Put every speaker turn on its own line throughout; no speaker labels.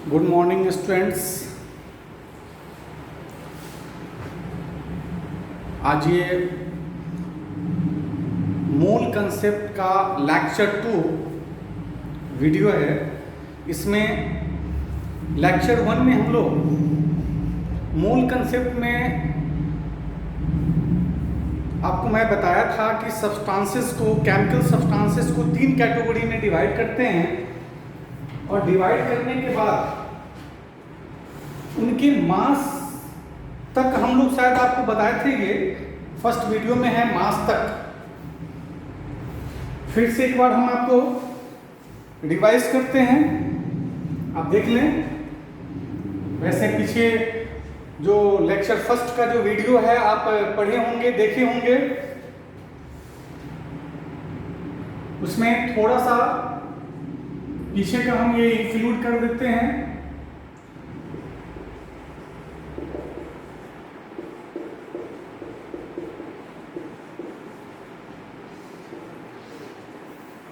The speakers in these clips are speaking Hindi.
Good morning students. आज ये मूल कंसेप्ट का लेक्चर 2 वीडियो है। इसमें लेक्चर 1 में हम लोग मूल कंसेप्ट में आपको मैं बताया था कि सब्सटेंसेस को, केमिकल सब्सटेंसेस को 3 कैटेगरी में डिवाइड करते हैं और डिवाइड करने के बाद उनके मास तक हम लोग शायद आपको बताए थे। ये फर्स्ट वीडियो में है मास तक। फिर से एक बार हम आपको रिवाइज करते हैं, आप देख लें। वैसे पीछे जो लेक्चर फर्स्ट का जो वीडियो है आप पढ़े होंगे, देखे होंगे। उसमें थोड़ा सा पीछे का हम ये इंक्लूड कर देते हैं।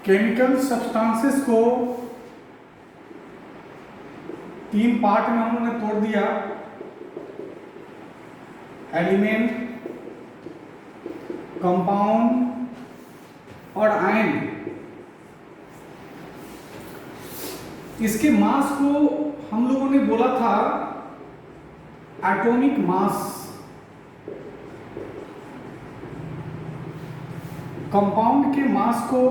केमिकल सब्सटेंसेस को 3 पार्ट में हमने तोड़ दिया। एलिमेंट, कंपाउंड और आयन। इसके मास को हम लोगों ने बोला था एटॉमिक मास। कंपाउंड के मास को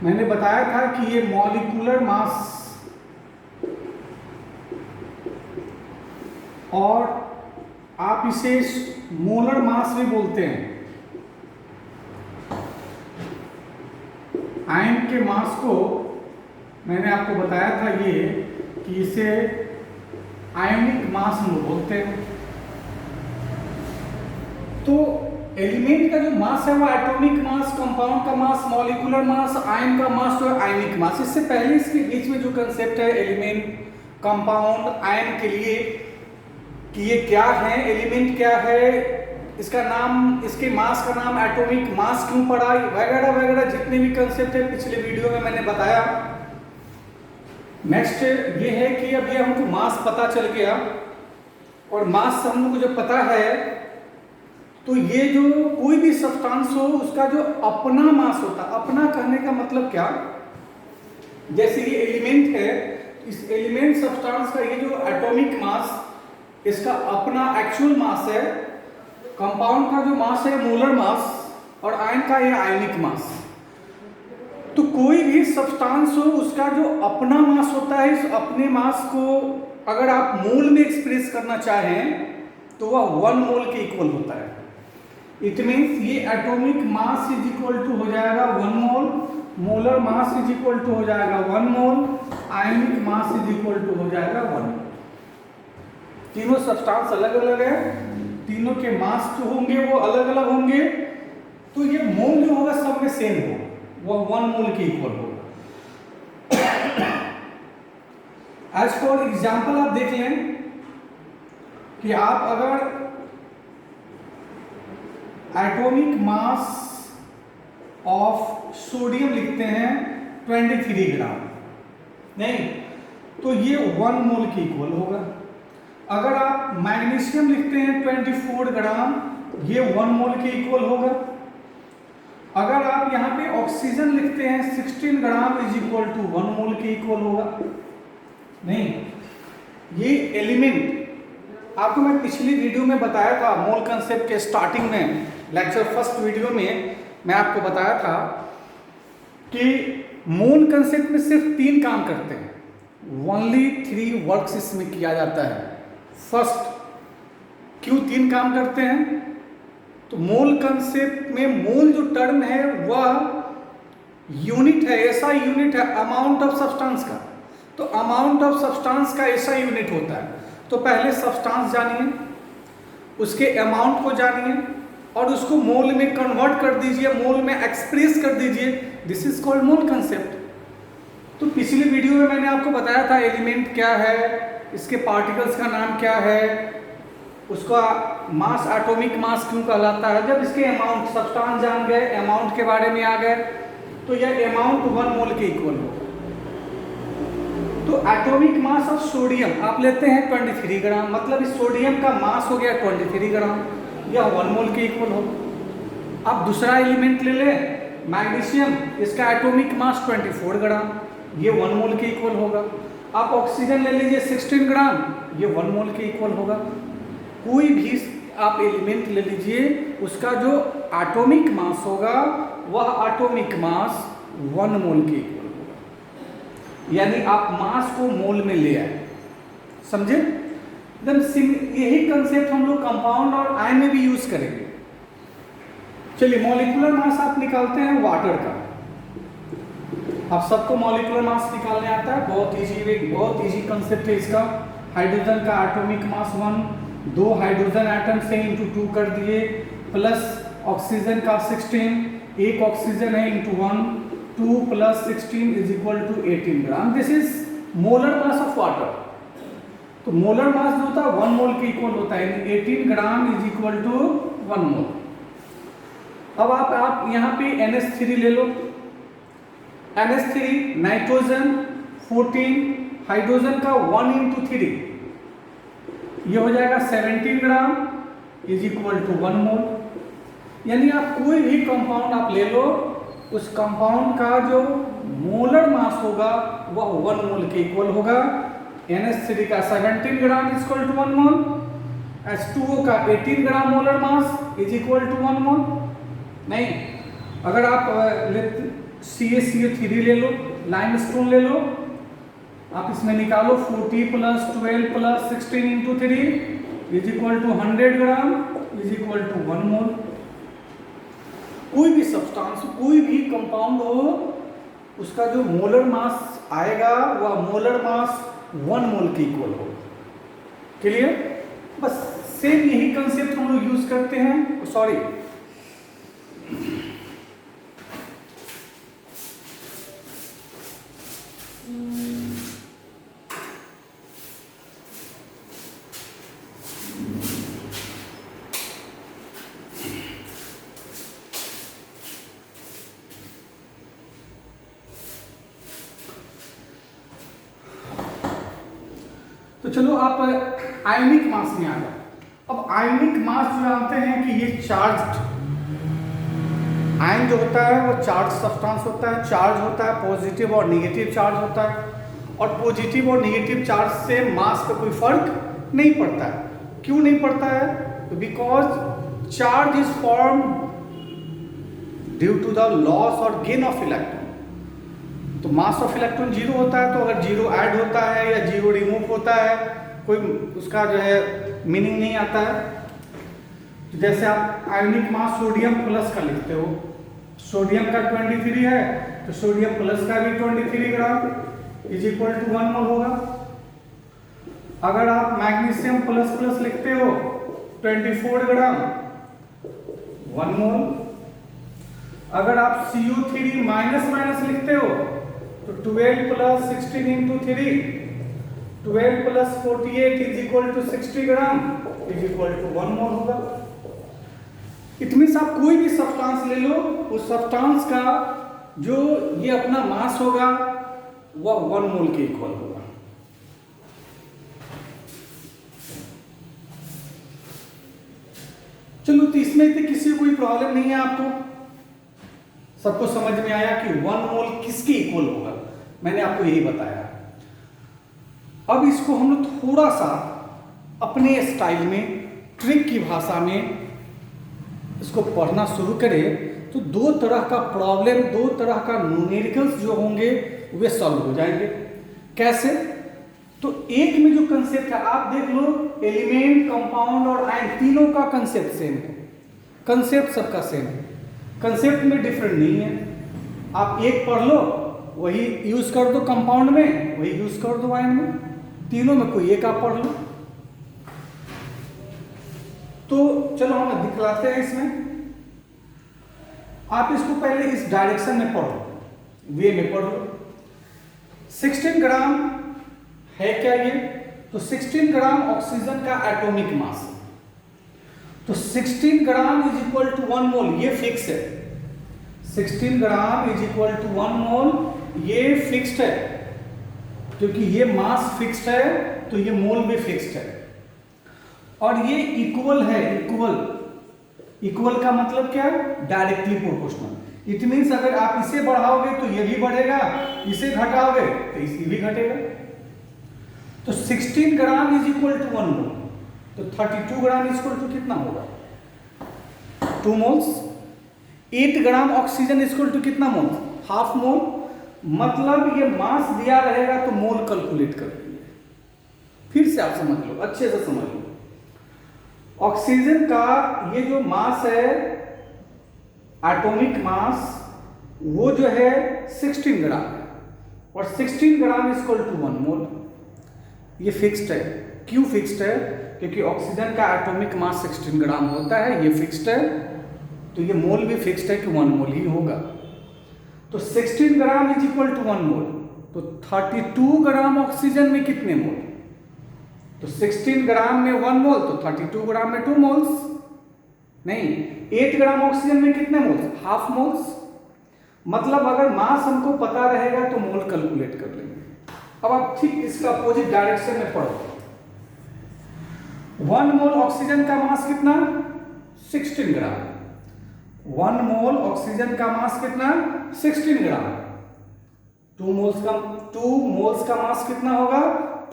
मैंने बताया था कि ये मॉलिक्यूलर मास और आप इसे मोलर मास भी बोलते हैं। आयन के मास को मैंने आपको बताया था ये कि इसे आयनिक मास हम लोग बोलते हैं। तो एलिमेंट का जो मास है वो एटॉमिक मास, कंपाउंड का मास मॉलिक्यूलर मास, आयन का मास तो आयनिक मास। इससे पहले इसके बीच में जो कंसेप्ट है एलिमेंट, कंपाउंड, आयन के लिए कि ये क्या है, एलिमेंट क्या है, इसका नाम, इसके मास का नाम एटॉमिक मास क्यों पड़ा, वगैरह वगैरह जितने भी कंसेप्ट है पिछले वीडियो में मैंने बताया। नेक्स्ट ये है कि अब ये हमको मास पता चल गया और मास हम लोग को जब पता है तो ये जो कोई भी सब्सटेंस हो उसका जो अपना मास होता है। अपना कहने का मतलब क्या, जैसे ये एलिमेंट है, इस एलिमेंट सब्सटेंस का ये जो एटॉमिक मास, इसका अपना एक्चुअल मास है। कंपाउंड का जो मास है मोलर मास और आयन का ये आयनिक मास। तो कोई भी सब्सटेंस हो उसका जो अपना मास होता है, इस अपने मास को अगर आप मोल में एक्सप्रेस करना चाहें तो वह 1 मोल के इक्वल होता है। इट मीन्स ये atomic mass is equal to हो जाएगा 1 mole, molar mass is equal to हो जाएगा 1 mole, ionic mass is equal to हो जाएगा 1 मोल। तीनों सब्सटेंस अलग अलग है, तीनों के मास जो होंगे वो अलग अलग होंगे। तो ये मोल जो होगा सब में सेम होगा, वो 1 मोल के इक्वल होगा। एज फॉर एग्जाम्पल आप देख लें कि आप अगर एटॉमिक मास ऑफ सोडियम लिखते हैं 23 ग्राम, नहीं तो ये 1 मोल के इक्वल होगा। अगर आप मैग्नीशियम लिखते हैं 24 ग्राम, ये 1 मोल के इक्वल होगा। अगर आप यहाँ पे ऑक्सीजन लिखते हैं 16 ग्राम इज इक्वल टू 1 मोल के इक्वल होगा। नहीं, ये एलिमेंट आपको मैं पिछली वीडियो में बताया था, मोल कंसेप्ट के स्टार्टिंग में, लेक्चर फर्स्ट वीडियो में मैं आपको बताया था कि मोल कंसेप्ट में सिर्फ 3 काम करते हैं। ओनली 3 वर्क्स इसमें किया जाता है। फर्स्ट, क्यों 3 काम करते हैं? तो मोल कंसेप्ट में मोल जो टर्म है वह यूनिट है, ऐसा यूनिट है अमाउंट ऑफ सब्सटेंस का। तो अमाउंट ऑफ सब्सटेंस का ऐसा यूनिट होता है। तो पहले सब्सटेंस जानिए, उसके अमाउंट को जानिए और उसको मोल में कन्वर्ट कर दीजिए, मोल में एक्सप्रेस कर दीजिए। This is called mole concept. तो पिछली वीडियो में मैंने आपको बताया था एलिमेंट क्या है, इसके पार्टिकल्स का नाम क्या है, उसका मास एटॉमिक मास क्यों कहलाता है। जब इसके अमाउंट, सब्सटेंस जान गए, अमाउंट के बारे में आ गए, तो यह अमाउंट 1 मोल के इक्वल हो। तो एटॉमिक मास ऑफ सोडियम आप लेते हैं 23 ग्राम, मतलब इस सोडियम का मास हो गया 23 ग्राम, यह 1 मोल के इक्वल होगा। अब दूसरा एलिमेंट ले लें मैग्नीशियम, इसका एटॉमिक मास 24 ग्राम, ये 1 मोल के इक्वल होगा। आप ऑक्सीजन ले लीजिए 16 ग्राम, ये 1 मोल के इक्वल होगा। कोई भी आप एलिमेंट ले लीजिए, उसका जो एटॉमिक मास होगा वह एटॉमिक मास 1 मोल के इक्वल होगा। यानी आप मास को मोल में ले आए, समझे? एकदम यही कंसेप्ट हम लोग कंपाउंड और आयन में भी यूज करेंगे। चलिए मॉलिक्यूलर मास आप निकालते हैं वाटर का। आप सबको मॉलिक्यूलर मास निकालने आता है, बहुत इजी कंसेप्ट है इसका। हाइड्रोजन का एटॉमिक मास 1, 2 हाइड्रोजन एटम से इंटू 2 कर दिए, प्लस ऑक्सीजन का 16, 1 ऑक्सीजन है into 1, 2 + 16 is equal to 18 gram. This is molar mass of water. तो मोलर मास जो होता है 1 मोल के इक्वल होता है, यानी 18 ग्राम इज इक्वल टू 1 मोल। अब आप यहाँ पे NH3 ले लो। NH3 नाइट्रोजन 14, हाइड्रोजन का 1 × 3, ये हो जाएगा 17 ग्राम इज इक्वल टू 1 मोल। यानी आप कोई भी कंपाउंड आप ले लो, उस कंपाउंड का जो मोलर मास होगा वह 1 मोल के इक्वल होगा। NH3 का 17 gram is equal to 1 mole, H2O का 18 gram molar mass is equal to 1 mole. नहीं, अगर आप CaCO3 ले लो, लाइमस्टोन ले लो, आप इसमें निकालो 40 + 12 + 16 × 3 is equal to 100 gram is equal to 1 mole. कोई भी सब्सटेंस, कोई भी कंपाउंड हो, उसका जो मोलर मास आएगा वह मोलर मास 1 मोल के इक्वल होगा। क्लियर? बस सेम यही कंसेप्ट हम लोग यूज करते हैं। सॉरी, तो चलो आप आयनिक मास में आ जाओ। अब आयनिक मास जो जानते हैं कि ये चार्ज्ड आयन जो होता है वो चार्ज सब्सटेंस होता है, चार्ज होता है, पॉजिटिव और नेगेटिव चार्ज होता है, और पॉजिटिव और नेगेटिव चार्ज से मास का कोई फर्क नहीं पड़ता है। क्यों नहीं पड़ता है? तो because charge is form due to the loss और गेन ऑफ इलेक्ट्रॉन। तो मास ऑफ इलेक्ट्रॉन 0 होता है, तो अगर 0 ऐड होता है या 0 रिमूव होता है, कोई उसका जो है मीनिंग नहीं आता है। तो जैसे आप आयनिक मास सोडियम प्लस का लिखते हो, सोडियम का 23 है, तो सोडियम प्लस का भी 23 ग्राम इज इक्वल टू 1 मोल होगा। अगर आप मैग्नीशियम प्लस प्लस लिखते हो 24 ग्राम 1 मोल। अगर आप CO3 माइनस माइनस लिखते हो तो 12 + 16 × 3, 12 + 48 is equal to 60 gram is equal to 1 mole होगा। इट मीन्स आप कोई भी सब्सटेंस ले लो, उस सब्सटेंस का जो ये अपना मास होगा वह 1 मोल के इक्वल होगा। चलो, तो इसमें तो किसी कोई प्रॉब्लम नहीं है आपको? सबको समझ में आया कि 1 मोल किसके इक्वल होगा? मैंने आपको यही बताया। अब इसको हम लोग थोड़ा सा अपने स्टाइल में, ट्रिक की भाषा में इसको पढ़ना शुरू करें तो 2 तरह का प्रॉब्लम, 2 तरह का न्यूमेरिकल्स जो होंगे वे सॉल्व हो जाएंगे। कैसे? तो एक में जो कंसेप्ट है आप देख लो, एलिमेंट, कंपाउंड और आयन तीनों का कंसेप्ट सेम है, कंसेप्ट सबका सेम है, कंसेप्ट में डिफरेंट नहीं है। आप एक पढ़ लो, वही यूज कर दो कंपाउंड में, वही यूज कर दो आयन में, तीनों में कोई एक आप पढ़ लो। तो चलो हम दिखलाते हैं इसमें। आप इसको पहले इस डायरेक्शन में पढ़ो, वे में पढ़ो। 16 ग्राम है क्या ये? तो 16 ग्राम ऑक्सीजन का एटॉमिक मास है, तो 16 ग्राम इज इक्वल टू 1 मोल, ये फिक्स है। 16 ग्राम इज इक्वल टू 1 मोल, ये फिक्स्ड है। क्योंकि ये मास फिक्स्ड है तो ये मोल भी फिक्स्ड है, और ये इक्वल है। इक्वल का मतलब क्या है? Directly proportional. इट मीन्स अगर आप इसे बढ़ाओगे तो ये भी बढ़ेगा, इसे घटाओगे तो इसे भी घटेगा। तो 16 gram is equal to 1 mole, तो 32 ग्राम इज इक्वल टू कितना होगा? 2 moles. 8 gram oxygen is equal to कितना मोल? Half mole. मतलब ये मास दिया रहेगा तो मोल कैलकुलेट कर लेंगे। फिर से आप समझ लो, अच्छे से समझ लो। ऑक्सीजन का ये जो मास है, एटॉमिक मास, वो जो है 16 ग्राम है, और 16 ग्राम इज इक्वल टू 1 मोल। ये फिक्स्ड है। क्यों फिक्स्ड है? क्योंकि ऑक्सीजन का एटॉमिक मास 16 ग्राम होता है, ये फिक्स्ड है, तो ये मोल भी फिक्स्ड है कि 1 मोल ही होगा। तो 16 gram is equal to 1 mole, तो 32 ग्राम ऑक्सीजन में कितने मोल? तो 16 ग्राम में 1 मोल, तो 32 ग्राम में 2 मोल्स। नहीं, 8 ग्राम ऑक्सीजन में कितने मोल्स? Half moles. मतलब अगर मास हमको पता रहेगा तो मोल कैलकुलेट कर लेंगे। अब आप ठीक इसका अपोजिट डायरेक्शन में पढ़ो। 1 मोल ऑक्सीजन का मास कितना? 16 ग्राम। 1 मोल ऑक्सीजन का मास कितना? 16 ग्राम। 2 मोल्स का मास कितना होगा?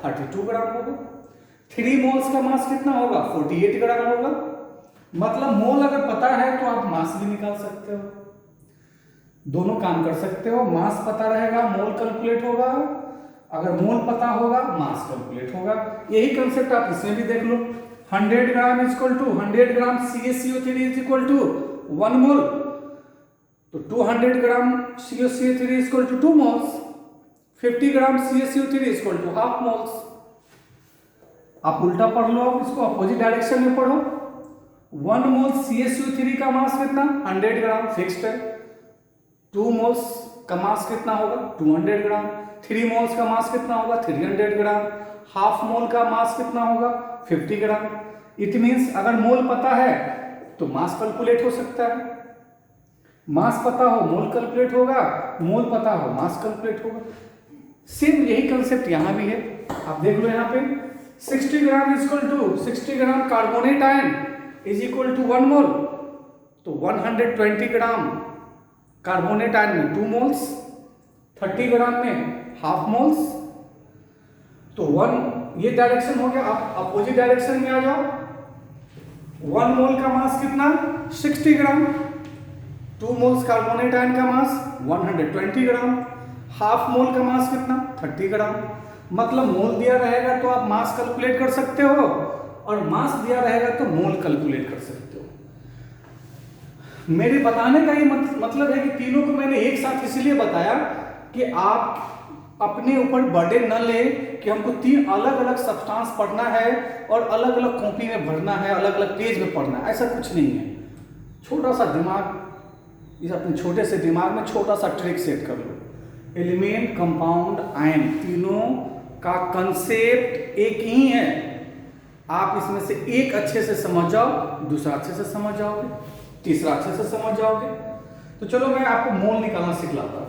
32 ग्राम होगा। 3 मोल्स का मास कितना होगा? 48 ग्राम होगा। मतलब मोल अगर पता है तो आप मास भी निकाल सकते हो, दोनों काम कर सकते हो। मास पता रहेगा, मोल कैलकुलेट होगा। अगर मोल पता होगा, मास कैलकुलेट होगा। यही कंसेप्ट आप इसमें भी देख लो। 100 gram is equal to 100 gram CaCO3 is equal to 1 mole, तो 200 gram CaCO3 is equal to 2 moles. 50 gram CaCO3 is equal to half moles. आप उल्टा पढ़ लो, आप इसको अपोजिट डायरेक्शन में पढ़ो। 1 मोल CaCO3 का मास कितना? 100 ग्राम, फिक्स्ड है। 2 मोल्स का मास कितना होगा? 200 ग्राम। 3 मोल्स का मास कितना होगा? 300 ग्राम। हाफ मोल का मास कितना होगा? 50 ग्राम। इट मीन्स अगर मोल पता है तो मास कैलकुलेट हो सकता है, मास पता हो मोल कैलकुलेट होगा, मोल पता हो मास कैलकुलेट होगा। सेम यही कंसेप्ट यहां भी है। आप देख लो यहां पे 60 gram is equal to 60 gram carbonate ion is equal to 1 mole, तो 120 ग्राम कार्बोनेट आयन में 2 मोल्स, 30 ग्राम में हाफ मोल्स। तो 1 ये डायरेक्शन हो गया। आप अपोजिट डायरेक्शन में आ जाओ। 1 मोल का मास कितना? 60 ग्राम। 2 मोल्स कार्बोनेट आयन का मास 120 ग्राम। हाफ मोल का मास कितना? 30 ग्राम। मतलब मोल दिया रहेगा तो आप मास कैलकुलेट कर सकते हो, और मास दिया रहेगा तो मोल कैलकुलेट कर सकते हो। मेरे बताने का ये मतलब है कि तीनों को मैंने एक साथ इसलिए बताया कि आप अपने ऊपर बर्डन न ले कि हमको 3 अलग अलग सब्सटेंस पढ़ना है और अलग अलग कॉपी में भरना है, अलग अलग पेज में पढ़ना है। ऐसा कुछ नहीं है। छोटा सा दिमाग, इस अपने छोटे से दिमाग में छोटा सा ट्रिक सेट कर लो। एलिमेंट, कंपाउंड, आयन, तीनों का कंसेप्ट एक ही है। आप इसमें से एक अच्छे से समझ जाओ, दूसरा अच्छे से समझ जाओगे, तीसरा अच्छे से समझ जाओगे। तो चलो मैं आपको मोल निकालना सिखलाता हूं।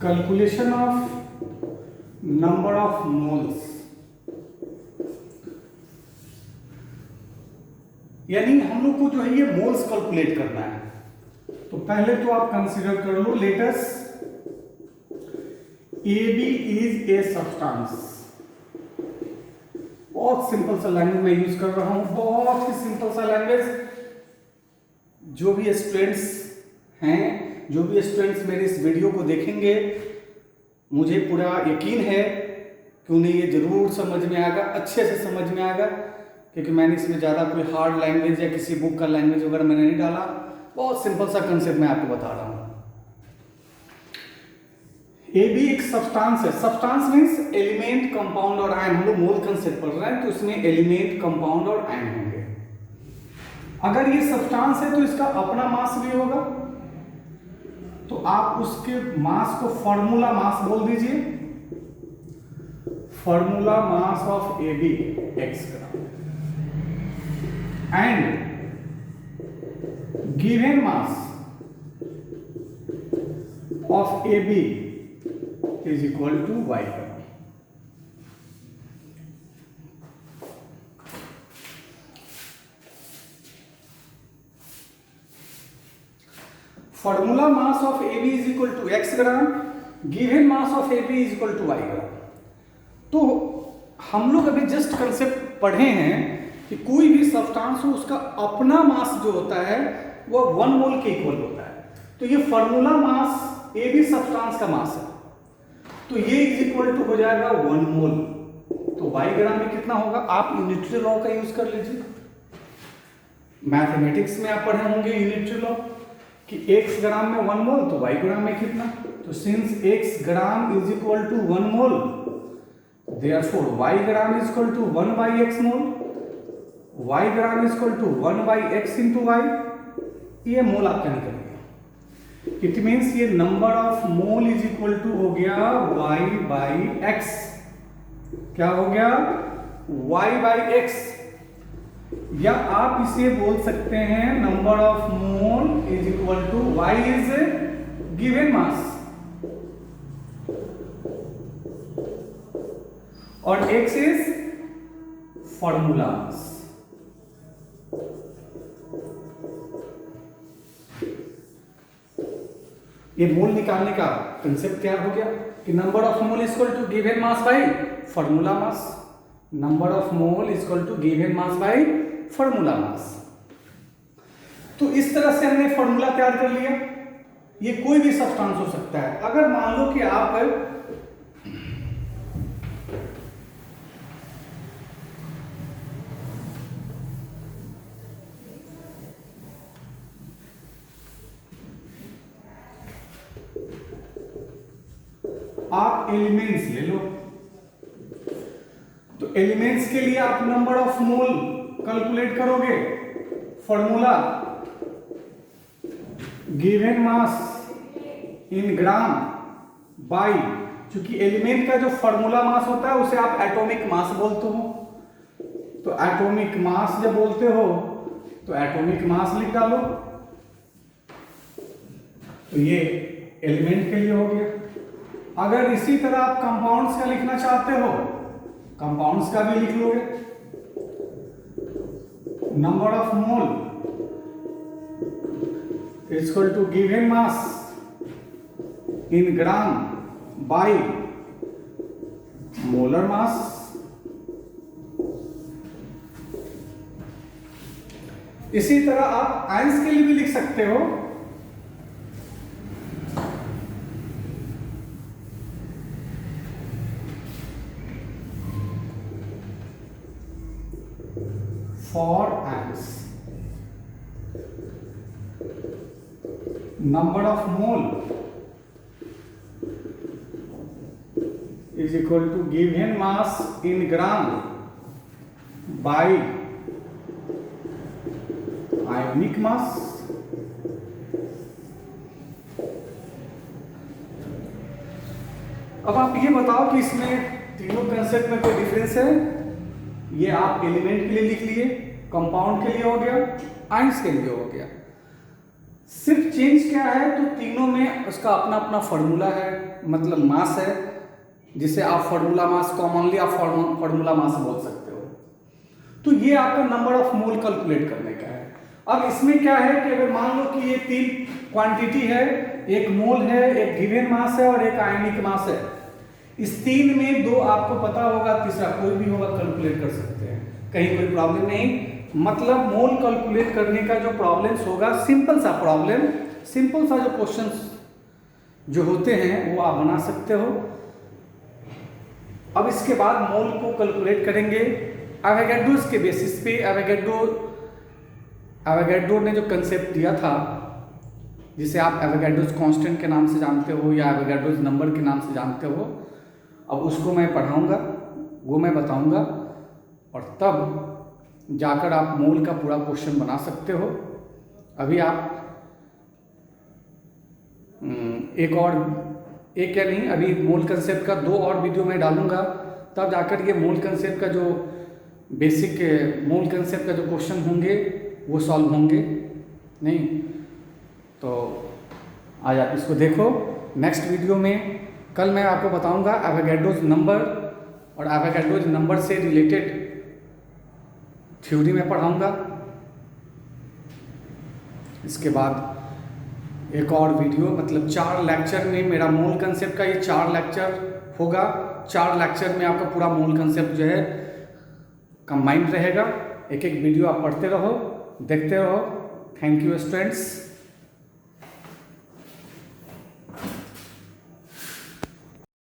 Calculation of number of moles, यानी हम लोग को जो है ये मोल्स कैलकुलेट करना है। तो पहले तो आप कंसीडर कर लो, let us AB is a substance. बहुत सिंपल सा लैंग्वेज मैं यूज कर रहा हूं, बहुत ही सिंपल सा लैंग्वेज। जो भी स्टूडेंट्स हैं, जो भी स्टूडेंट्स मेरे इस वीडियो को देखेंगे, मुझे पूरा यकीन है कि उन्हें ये जरूर समझ में आएगा, अच्छे से समझ में आएगा, क्योंकि मैंने इसमें ज़्यादा कोई हार्ड लैंग्वेज या किसी बुक का लैंग्वेज वगैरह मैंने नहीं डाला। बहुत सिंपल सा कंसेप्ट मैं आपको बता रहा हूँ। ए बी एक सब्सटेंस है, सब्सटेंस मीन्स एलिमेंट, कंपाउंड और आयन। हम लोग मोल कंसेप्ट पढ़ रहे हैं तो इसमें एलिमेंट, कंपाउंड और आयन होंगे। अगर ये सब्सटेंस है तो इसका अपना मास भी होगा, तो आप उसके मास को फॉर्मूला मास बोल दीजिए, formula mass of A B x gram and given mass of A B is equal to y gram. Formula mass of A B is equal to x gram, given mass of A B is equal to y gram. तो हम लोग अभी जस्ट कंसेप्ट पढ़े हैं कि कोई भी सब्सटेंस हो उसका अपना मास जो होता है वो 1 मोल के इक्वल होता है। तो ये formula mass A B substance का मास है, तो ये इज इक्वल टू हो जाएगा 1 मोल। तो वाई ग्राम में कितना होगा, आप यूनिटरी लॉ का यूज कर लीजिए। मैथमेटिक्स में आप पढ़े होंगे यूनिटरी लॉ कि x ग्राम में 1 मोल, तो y ग्राम में कितना। तो since x gram is equal to 1 mole, therefore y gram is equal to 1 by x mole, y gram is equal to 1 by x into y। ये मोल आपका निकल गया। इट मीन्स ये number of mole is equal to हो गया y by x। क्या हो गया, y by x, या आप इसे बोल सकते हैं number of mole is equal to y is given mass और x इज फॉर्मूला मास। ये मोल निकालने का कंसेप्ट क्या हो गया कि number of mole is equal to given mass by formula mass. Number of mole is equal to given mass by formula mass. तो इस तरह से हमने फॉर्मूला तैयार कर लिया। ये कोई भी सब्सटेंस हो सकता है। अगर मान लो कि आप एलिमेंट्स ले लो, तो एलिमेंट्स के लिए आप नंबर ऑफ मोल कैलकुलेट करोगे, formula given mass in gram bye, क्योंकि एलिमेंट का जो फॉर्मूला मास होता है उसे आप एटॉमिक मास बोलते हो। तो एटॉमिक मास जब बोलते हो तो एटॉमिक मास लिख डालो। तो ये एलिमेंट के लिए हो गया। अगर इसी तरह आप कंपाउंड्स का लिखना चाहते हो, कंपाउंड्स का भी लिख लोगे। Number of mole is equal to given mass in gram by molar mass. इसी तरह आप आयंस के लिए भी लिख सकते हो। For ions, number of mole is equal to given mass in gram by ionic mass। अब आप ये बताओ कि इसमें तीनों कंसेप्ट में कोई डिफरेंस है? ये आप एलिमेंट के लिए लिख लिए, कंपाउंड के लिए हो गया, आयंस के लिए हो गया। सिर्फ चेंज क्या है, तो तीनों में उसका अपना अपना फॉर्मूला है, मतलब मास है, जिसे आप फॉर्मूला मास कॉमनली आप फॉर्मूला मास बोल सकते हो। तो ये आपका नंबर ऑफ मोल कैलकुलेट करने का है। अब इसमें क्या है कि अगर मान लो कि ये 3 क्वांटिटी है, एक मोल है, एक गिवन मास है और एक आयनिक मास है। इस 3 में 2 आपको पता होगा, तीसरा कोई भी होगा, कैलकुलेट कर सकते हैं, कहीं कोई प्रॉब्लम नहीं। मतलब मोल कैलकुलेट करने का जो प्रॉब्लम्स होगा, सिंपल सा प्रॉब्लम, सिंपल सा जो क्वेश्चंस जो होते हैं वो आप बना सकते हो। अब इसके बाद मोल को कैलकुलेट करेंगे एवोगैड्रो के बेसिस पे। एवोगैड्रो ने जो कंसेप्ट दिया था
जिसे आप एवोगैड्रोस कांस्टेंट के नाम से जानते हो या एवोगैड्रोस नंबर के नाम से जानते हो। अब उसको मैं पढ़ाऊँगा, वो मैं बताऊँगा, और तब जाकर आप मोल का पूरा क्वेश्चन बना सकते हो। अभी आप एक या नहीं, अभी मोल कंसेप्ट का 2 और वीडियो मैं डालूंगा, तब जाकर ये मोल कंसेप्ट का जो बेसिक मोल कंसेप्ट का जो क्वेश्चन होंगे वो सॉल्व होंगे। नहीं तो आज आप इसको देखो। नेक्स्ट वीडियो में कल मैं आपको बताऊंगा एवोगैड्रोस नंबर, और एवोगैड्रोस नंबर से रिलेटेड थ्योरी में पढ़ाऊंगा। इसके बाद एक और वीडियो, मतलब 4 लेक्चर में मेरा मोल कंसेप्ट का ये 4 लेक्चर होगा। 4 लेक्चर में आपका पूरा मोल कंसेप्ट जो है कंबाइंड रहेगा। एक एक वीडियो आप पढ़ते रहो, देखते रहो। Thank you students.